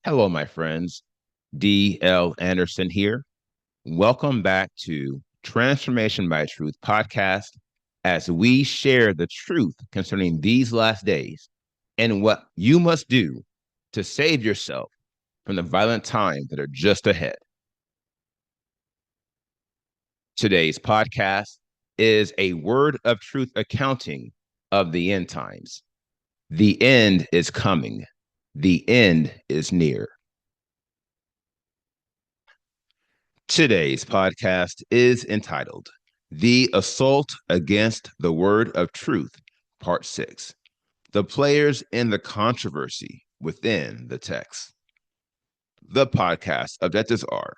Hello, my friends. D.L. Anderson here. Welcome back to Transformation by Truth podcast as we share the truth concerning these last days and what you must do to save yourself from the violent times that are just ahead. Today's podcast is a word of truth accounting of the end times. The end is coming. The end is near. Today's podcast is entitled The Assault Against the Word of Truth, Part 6. The Players in the Controversy Within the Text. The podcast objectives are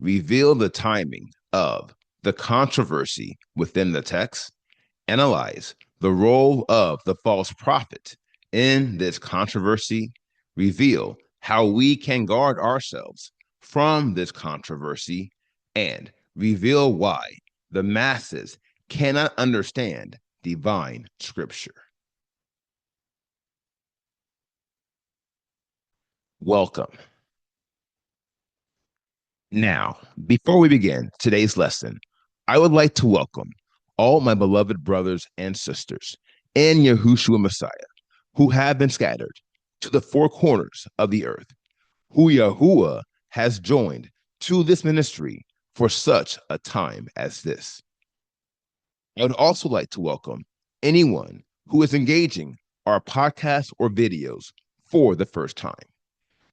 reveal the timing of the controversy within the text, analyze the role of the false prophet in this controversy, reveal how we can guard ourselves from this controversy, and reveal why the masses cannot understand divine scripture. Welcome. Now, before we begin today's lesson, I would like to welcome all my beloved brothers and sisters in Yahushua Messiah who have been scattered to the four corners of the earth, who Yahuwah has joined to this ministry for such a time as this. I would also like to welcome anyone who is engaging our podcasts or videos for the first time.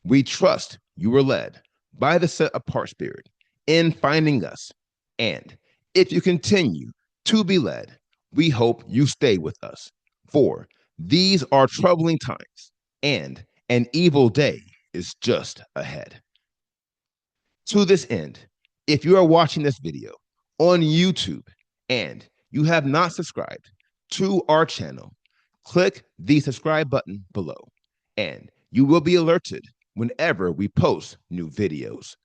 We trust you were led by the set apart spirit in finding us. And if you continue to be led, we hope you stay with us. For these are troubling times, and an evil day is just ahead. To this end, if you are watching this video on YouTube and you have not subscribed to our channel, click the subscribe button below, and you will be alerted whenever we post new videos.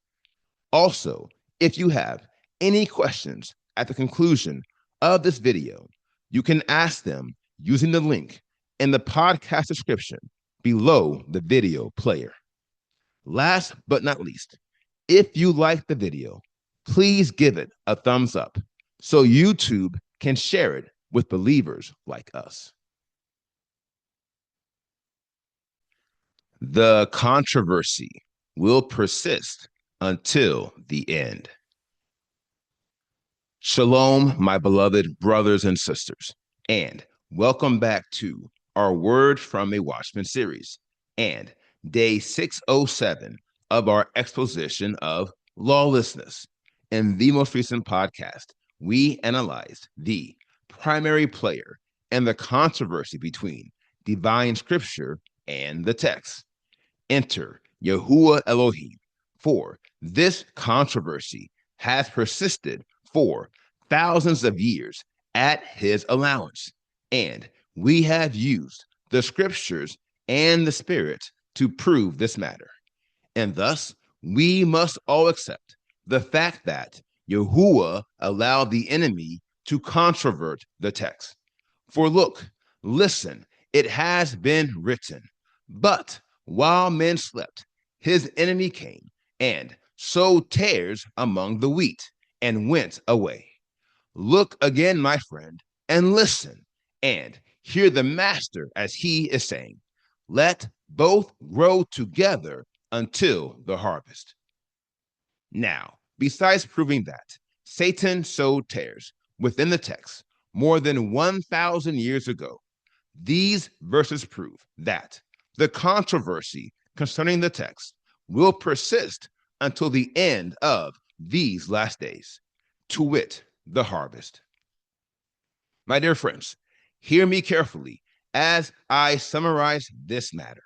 Also, if you have any questions at the conclusion of this video, you can ask them using the link in the podcast description below the video player. Last but not least, if you like the video, please give it a thumbs up so YouTube can share it with believers like us. The controversy will persist until the end. Shalom, my beloved brothers and sisters, and welcome back to our Word from a Watchman series and day 607 of our exposition of lawlessness. In the most recent podcast, we analyzed the primary player and the controversy between divine scripture and the text. Enter Yahuwah Elohim, for this controversy has persisted for thousands of years at his allowance, and we have used the scriptures and the spirit to prove this matter. And thus, we must all accept the fact that Yahuwah allowed the enemy to controvert the text. For look, listen, it has been written, but while men slept, his enemy came and sowed tares among the wheat and went away. Look again, my friend, and listen, and hear the master as he is saying, let both grow together until the harvest. Now, besides proving that Satan sowed tares within the text more than 1,000 years ago, these verses prove that the controversy concerning the text will persist until the end of these last days, to wit, the harvest. My dear friends, hear me carefully as I summarize this matter.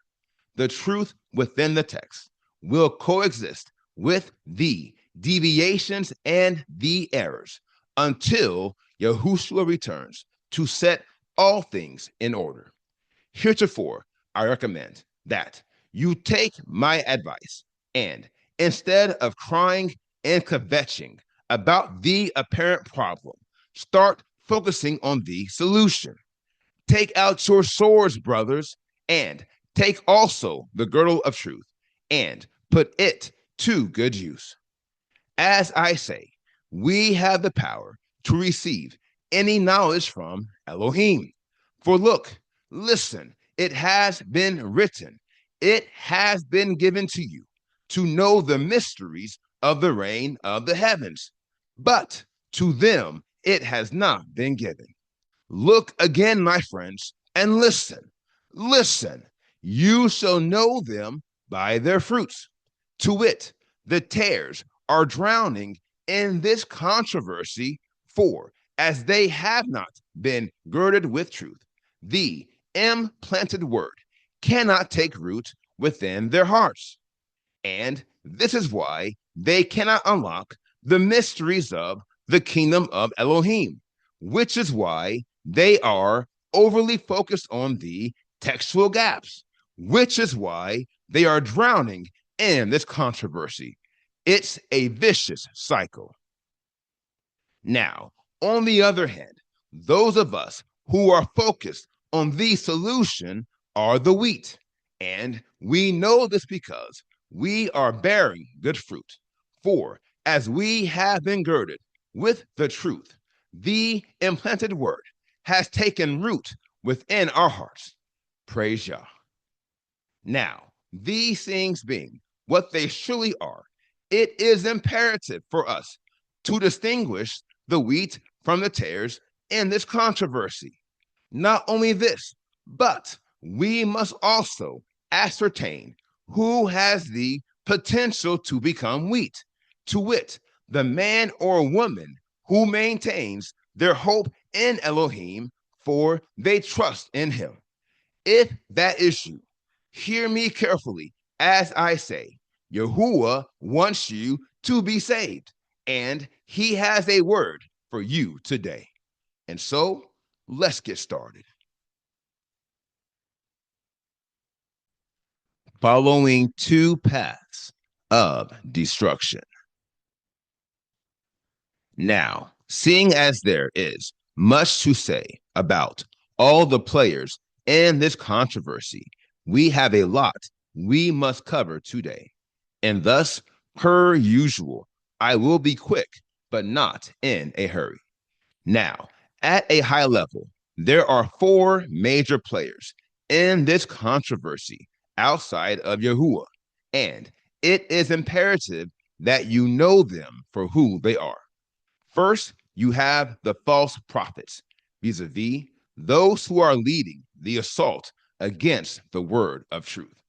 The truth within the text will coexist with the deviations and the errors until Yahushua returns to set all things in order. Heretofore, I recommend that you take my advice and instead of crying and kvetching about the apparent problem, start focusing on the solution. Take out your swords, brothers, and take also the girdle of truth and put it to good use. As I say, we have the power to receive any knowledge from Elohim. For look, listen, it has been written, it has been given to you to know the mysteries of the reign of the heavens, but to them it has not been given. Look again, my friends, and listen. Listen, you shall know them by their fruits. To wit, the tares are drowning in this controversy, for as they have not been girded with truth, the implanted word cannot take root within their hearts. And this is why they cannot unlock the mysteries of the kingdom of Elohim, which is why they are overly focused on the textual gaps, which is why they are drowning in this controversy. It's a vicious cycle. Now, on the other hand, those of us who are focused on the solution are the wheat. And we know this because we are bearing good fruit. For as we have been girded with the truth, the implanted word has taken root within our hearts. Praise Yah. Now, these things being what they surely are, it is imperative for us to distinguish the wheat from the tares in this controversy. Not only this, but we must also ascertain who has the potential to become wheat, to wit, the man or woman who maintains their hope in Elohim, for they trust in him. If that is you, hear me carefully as I say, Yahuwah wants you to be saved, and he has a word for you today. And so, let's get started. Following two paths of destruction. Now, seeing as there is much to say about all the players in this controversy, we have a lot we must cover today. And thus, per usual, I will be quick, but not in a hurry. Now, at a high level, there are four major players in this controversy outside of Yahuwah, and it is imperative that you know them for who they are. First, you have the false prophets, vis-a-vis those who are leading the assault against the word of truth.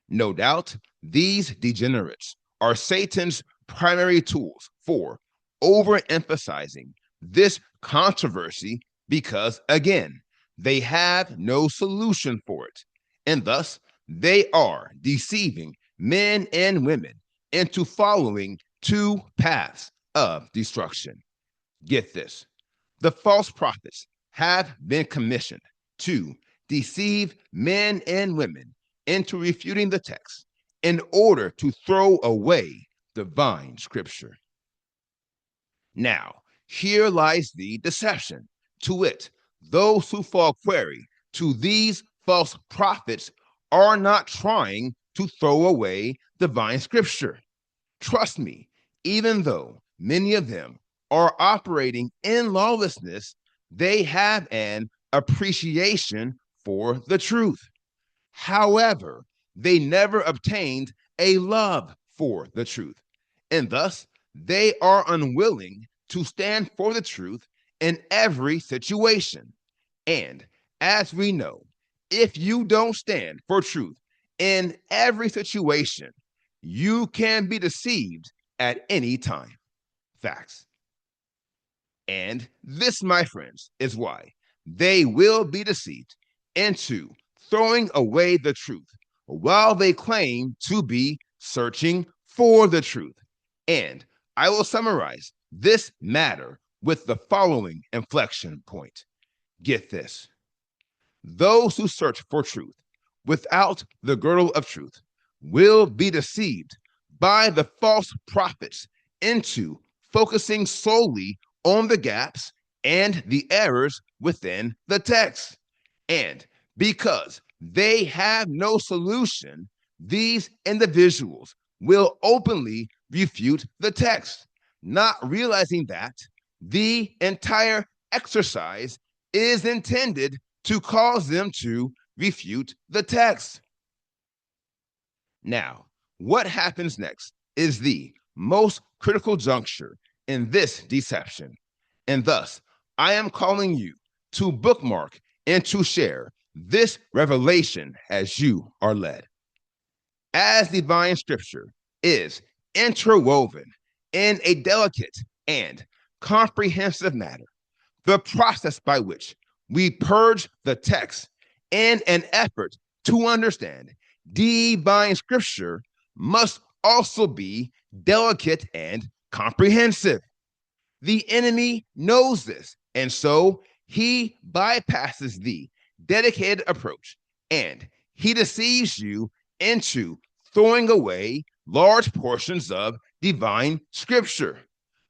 No doubt, these degenerates are Satan's primary tools for overemphasizing this controversy because, again, they have no solution for it. And thus, they are deceiving men and women into following two paths of destruction. Get this. The false prophets have been commissioned to deceive men and women into refuting the text in order to throw away divine scripture. Now, here lies the deception. To wit, those who fall prey to these false prophets are not trying to throw away divine scripture. Trust me, even though many of them are operating in lawlessness, they have an appreciation for the truth. However, they never obtained a love for the truth, and thus they are unwilling to stand for the truth in every situation. And as we know, if you don't stand for truth in every situation, you can be deceived at any time. Facts. And this, my friends, is why they will be deceived into throwing away the truth while they claim to be searching for the truth. And I will summarize this matter with the following inflection point. Get this. Those who search for truth without the girdle of truth will be deceived by the false prophets into focusing solely on the gaps and the errors within the text. And because they have no solution, these individuals will openly refute the text, not realizing that the entire exercise is intended to cause them to refute the text. Now, what happens next is the most critical juncture in this deception. And thus, I am calling you to bookmark and to share this revelation as you are led. As divine scripture is interwoven in a delicate and comprehensive manner, the process by which we purge the text in an effort to understand divine scripture must also be delicate and comprehensive. The enemy knows this, and so he bypasses the dedicated approach and he deceives you into throwing away large portions of divine scripture.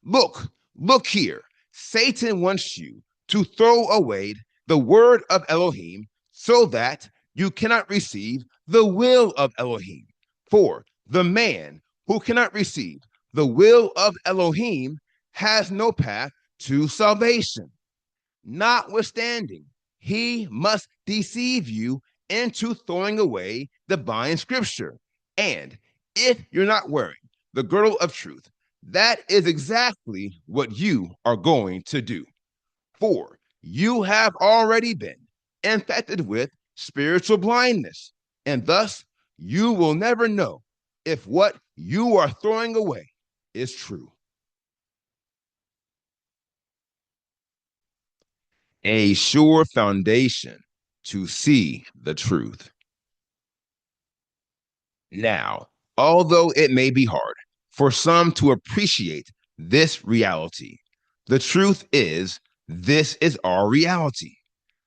Look here. Satan wants you to throw away the word of Elohim so that you cannot receive the will of Elohim. For the man who cannot receive the will of Elohim has no path to salvation. Notwithstanding, he must deceive you into throwing away divine scripture. And if you're not wearing the girdle of truth, that is exactly what you are going to do. For you have already been infected with spiritual blindness, and thus you will never know if what you are throwing away is true. A sure foundation to see the truth. Now, although it may be hard for some to appreciate this reality, the truth is, this is our reality.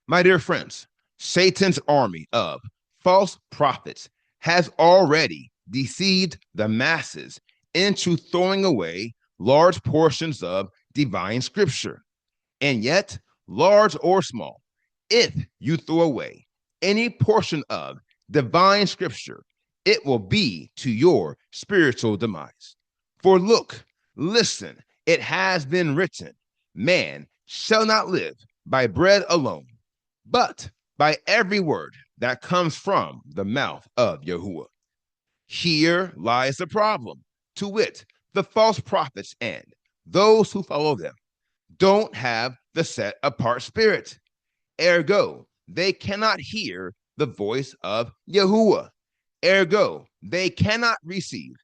My dear friends, Satan's army of false prophets has already deceived the masses into throwing away large portions of divine scripture. And yet, large or small, if you throw away any portion of divine scripture, it will be to your spiritual demise. For look, listen, it has been written, man shall not live by bread alone, but by every word that comes from the mouth of Yahuwah. Here lies the problem, to wit, the false prophets and those who follow them don't have the set apart spirit. Ergo, they cannot hear the voice of Yahuwah. Ergo, they cannot receive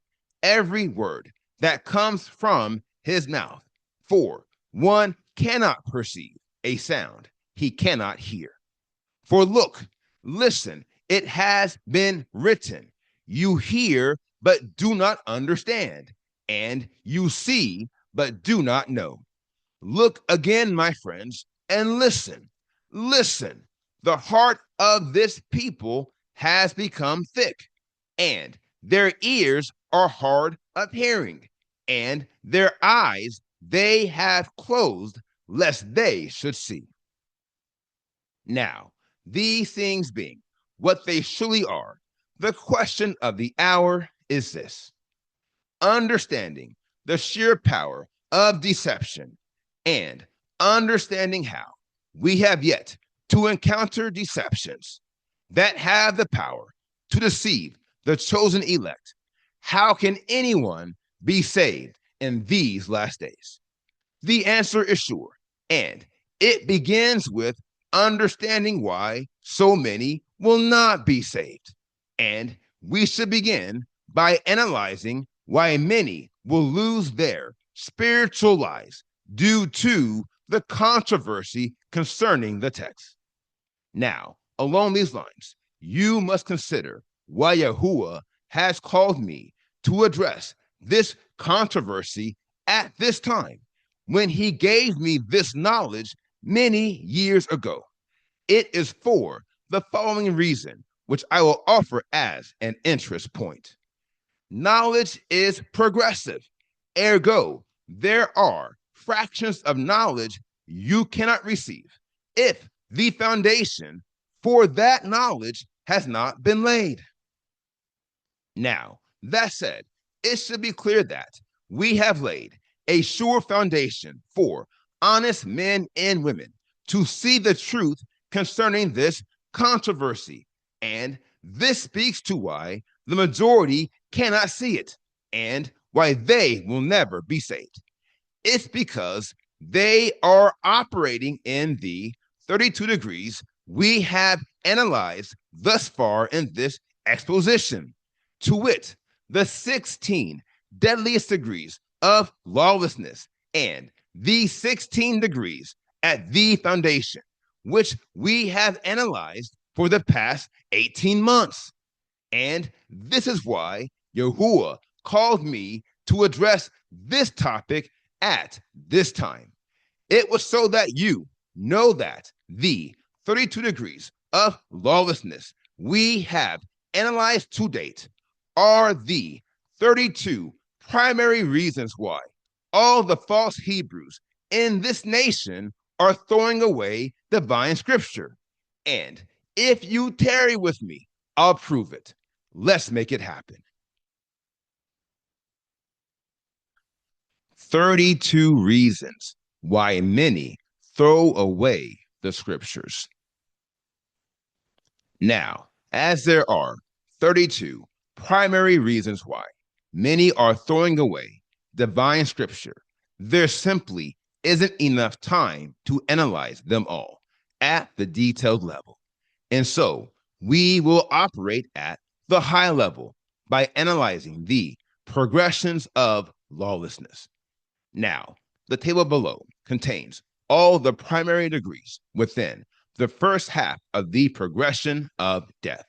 every word that comes from his mouth. For one cannot perceive a sound he cannot hear. For look, listen, it has been written, you hear but do not understand, and you see but do not know. Look again, my friends, and listen. Listen. The heart of this people has become thick, and their ears are hard of hearing, and their eyes they have closed, lest they should see. Now, these things being what they surely are, the question of the hour is this: understanding the sheer power of deception and understanding how we have yet to encounter deceptions that have the power to deceive the chosen elect. How can anyone be saved in these last days? The answer is sure, and it begins with understanding why so many will not be saved. And we should begin by analyzing why many will lose their spiritual lives due to the controversy concerning the text. Now, along these lines, you must consider why Yahuwah has called me to address this controversy at this time when he gave me this knowledge many years ago. It is for the following reason, which I will offer as an interest point. Knowledge is progressive. Ergo, there are fractions of knowledge you cannot receive if the foundation for that knowledge has not been laid. Now, that said, it should be clear that we have laid a sure foundation for honest men and women to see the truth concerning this controversy. And this speaks to why the majority cannot see it and why they will never be saved. It's because they are operating in the 32 degrees we have analyzed thus far in this exposition, to wit, the 16 deadliest degrees of lawlessness and the 16 degrees at the foundation, which we have analyzed for the past 18 months. And this is why Yahuwah called me to address this topic at this time. It was so that you know that the 32 degrees of lawlessness we have analyzed to date are the 32 primary reasons why all the false Hebrews in this nation are throwing away divine scripture. And if you tarry with me, I'll prove it. Let's make it happen. 32 reasons why many throw away the scriptures. Now, as there are 32 primary reasons why many are throwing away divine scripture, there simply isn't enough time to analyze them all at the detailed level. And so we will operate at the high level by analyzing the progressions of lawlessness. Now, the table below contains all the primary degrees within the first half of the progression of death.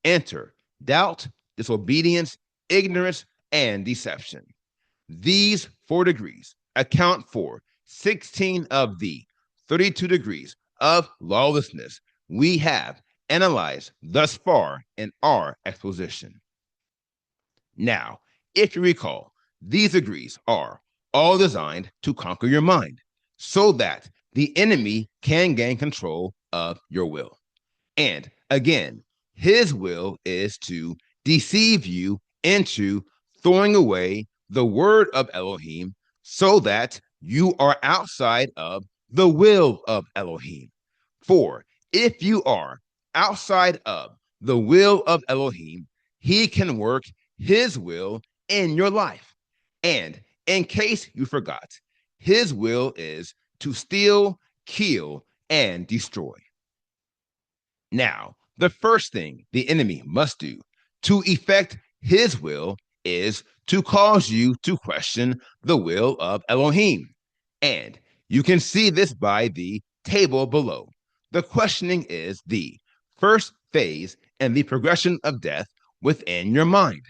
Enter doubt, disobedience, ignorance, and deception. These 4 degrees account for 16 of the 32 degrees of lawlessness we have analyzed thus far in our exposition. Now, if you recall, these degrees are all designed to conquer your mind so that the enemy can gain control of your will. And again, his will is to deceive you into throwing away the word of Elohim so that you are outside of the will of Elohim. For if you are outside of the will of Elohim, he can work his will in your life. And in case you forgot, his will is to steal, kill, and destroy. Now, the first thing the enemy must do to effect his will is to cause you to question the will of Elohim. And you can see this by the table below. The questioning is the first phase in the progression of death within your mind.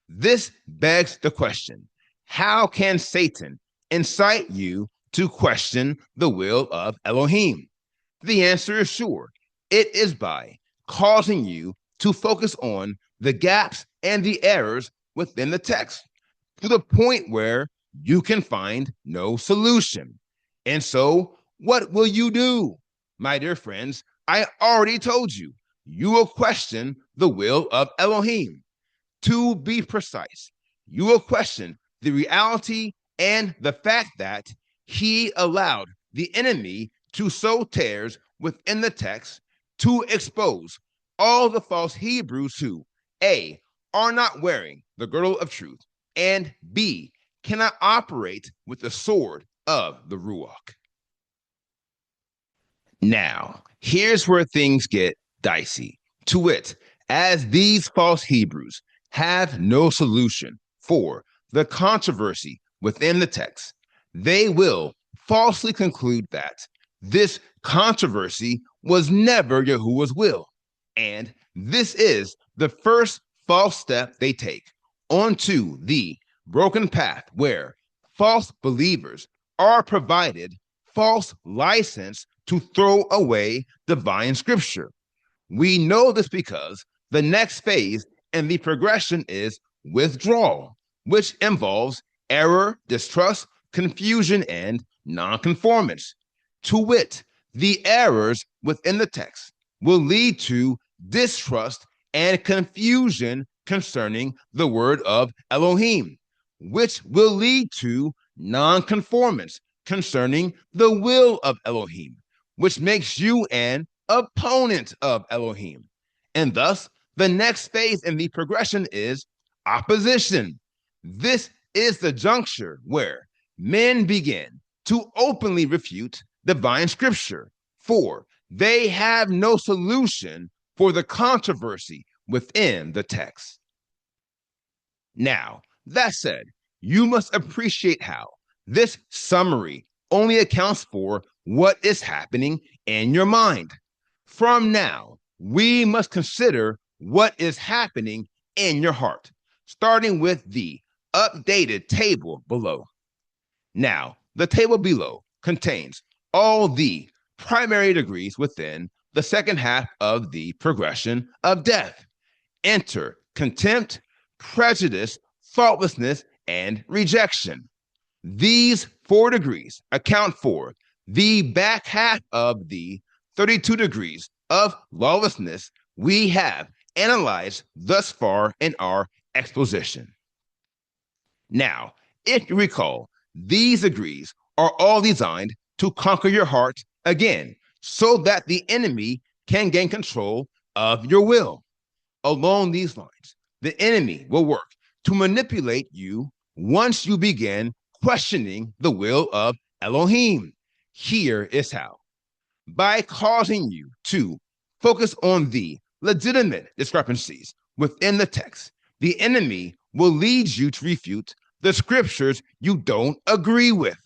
This begs the question, how can Satan incite you to question the will of Elohim? The answer is sure. It is by causing you to focus on the gaps and the errors within the text to the point where you can find no solution. And so, what will you do? My dear friends, I already told you, you will question the will of Elohim. To be precise, you will question the reality and the fact that he allowed the enemy to sow tares within the text to expose all the false Hebrews who, A, are not wearing the girdle of truth, and B, cannot operate with the sword of the Ruach. Now, here's where things get dicey. To wit, as these false Hebrews have no solution for the controversy within the text, they will falsely conclude that this controversy was never Yahuwah's will. And this is the first false step they take onto the broken path where false believers are provided false license to throw away divine scripture. We know this because the next phase in the progression is withdrawal, which involves error, distrust, confusion, and nonconformance. To wit, the errors within the text will lead to distrust and confusion concerning the word of Elohim, which will lead to nonconformance concerning the will of Elohim, which makes you an opponent of Elohim. And thus, the next phase in the progression is opposition. This is the juncture where men begin to openly refute divine scripture, for they have no solution for the controversy within the text. Now, that said, you must appreciate how this summary only accounts for what is happening in your mind. From now, we must consider what is happening in your heart, starting with the updated table below. Now, the table below contains all the primary degrees within the second half of the progression of death. Enter contempt, prejudice, thoughtlessness, and rejection. These 4 degrees account for the back half of the 32 degrees of lawlessness we have analyzed thus far in our exposition. Now, if you recall, these degrees are all designed to conquer your heart again, so that the enemy can gain control of your will. Along these lines, the enemy will work to manipulate you once you begin questioning the will of Elohim. Here is how: by causing you to focus on the legitimate discrepancies within the text, the enemy will lead you to refute the scriptures you don't agree with.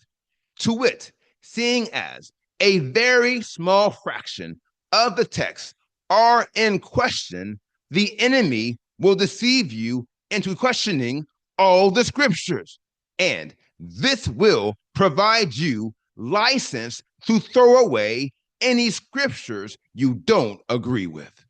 To wit, seeing as a very small fraction of the text are in question, the enemy will deceive you into questioning all the scriptures, and this will provide you license to throw away any scriptures you don't agree with.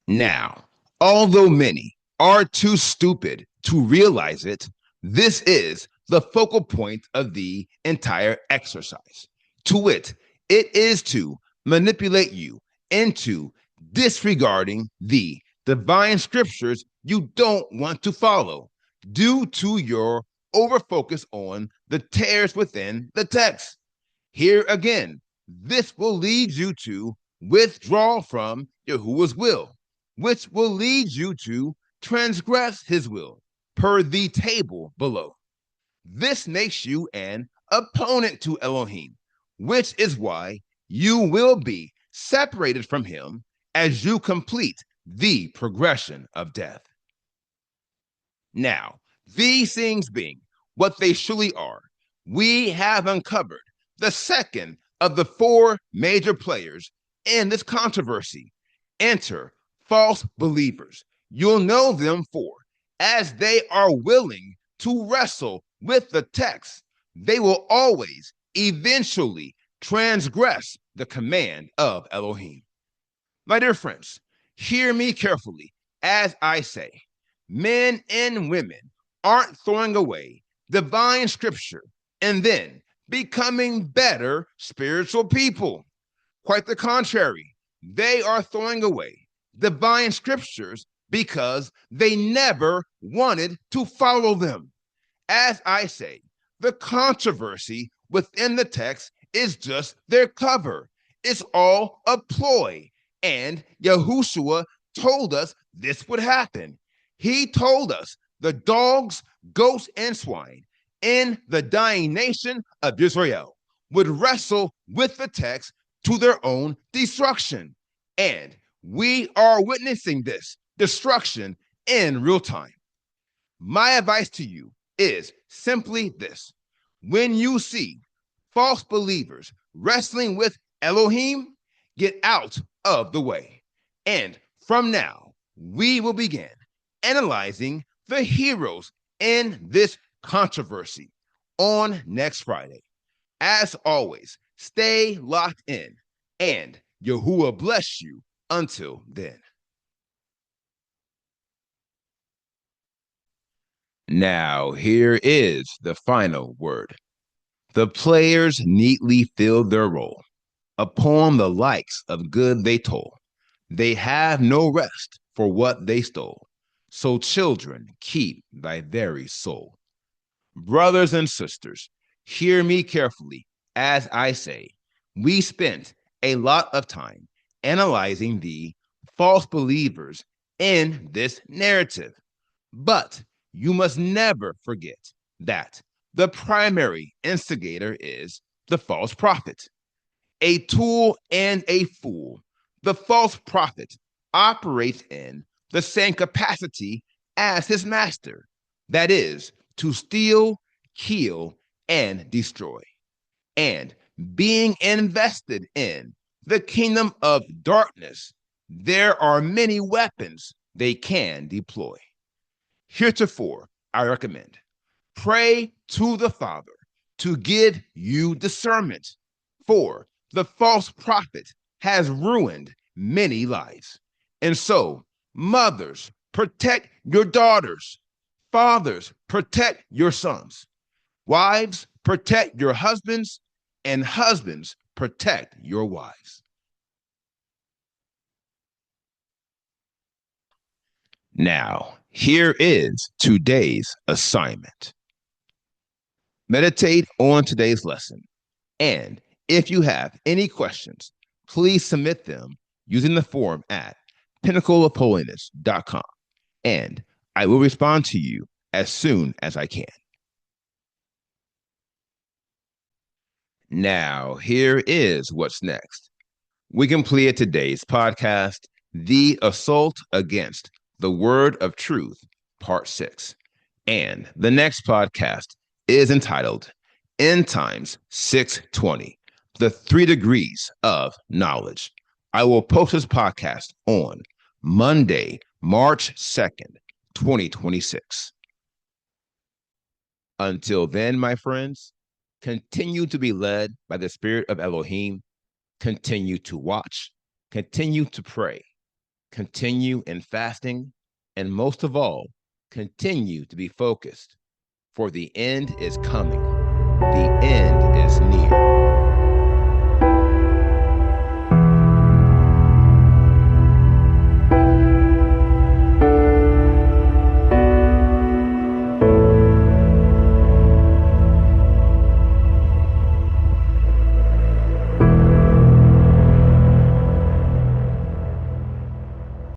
Now, although many are too stupid to realize it, this is the focal point of the entire exercise. To wit, it is to manipulate you into disregarding the divine scriptures you don't want to follow due to your overfocus on the tares within the text. Here again, this will lead you to withdraw from Yahuwah's will, which will lead you to transgress his will, per the table below. This makes you an opponent to Elohim, which is why you will be separated from him as you complete the progression of death. Now, these things being what they surely are, we have uncovered the second of the 4 major players in this controversy. Enter false believers. You'll know them for, as they are willing to wrestle with the text, they will always eventually transgress the command of Elohim. My dear friends, hear me carefully as I say, men and women aren't throwing away divine scripture and then becoming better spiritual people. Quite the contrary, they are throwing away divine scriptures because they never wanted to follow them. As I say, the controversy within the text is just their cover. It's all a ploy. And Yahushua told us this would happen. He told us the dogs, goats, and swine in the dying nation of Israel would wrestle with the text to their own destruction. And we are witnessing this destruction in real time. My advice to you is simply this: when you see false believers wrestling with Elohim, get out of the way. And from now, we will begin analyzing the heroes in this controversy on next Friday. As always, stay locked in, and Yahuwah bless you until then. Now, here is the final word. The players neatly filled their role. Upon the likes of good they toll. They have no rest for what they stole. So, children, keep thy very soul. Brothers and sisters, hear me carefully as I say, we spent a lot of time analyzing the false believers in this narrative. But you must never forget that the primary instigator is the false prophet, a tool and a fool. The false prophet operates in the same capacity as his master, that is, to steal, kill, and destroy. And being invested in the kingdom of darkness, there are many weapons they can deploy. Heretofore, I recommend pray to the Father to give you discernment, for the false prophet has ruined many lives. And so, mothers, protect your daughters. Fathers, protect your sons. Wives, protect your husbands. And husbands, protect your wives. Now, here is today's assignment. Meditate on today's lesson. And if you have any questions, please submit them using the form at pinnacleofholiness.com. And I will respond to you as soon as I can. Now, here is what's next. We completed today's podcast, The Assault Against the Word of Truth, Part 6. And the next podcast is entitled End Times 620, The 3 Degrees of Knowledge. I will post this podcast on Monday, March 2nd, 2026. Until then, my friends, continue to be led by the Spirit of Elohim. Continue to watch, continue to pray, continue in fasting, and most of all, continue to be focused, for the end is coming. The end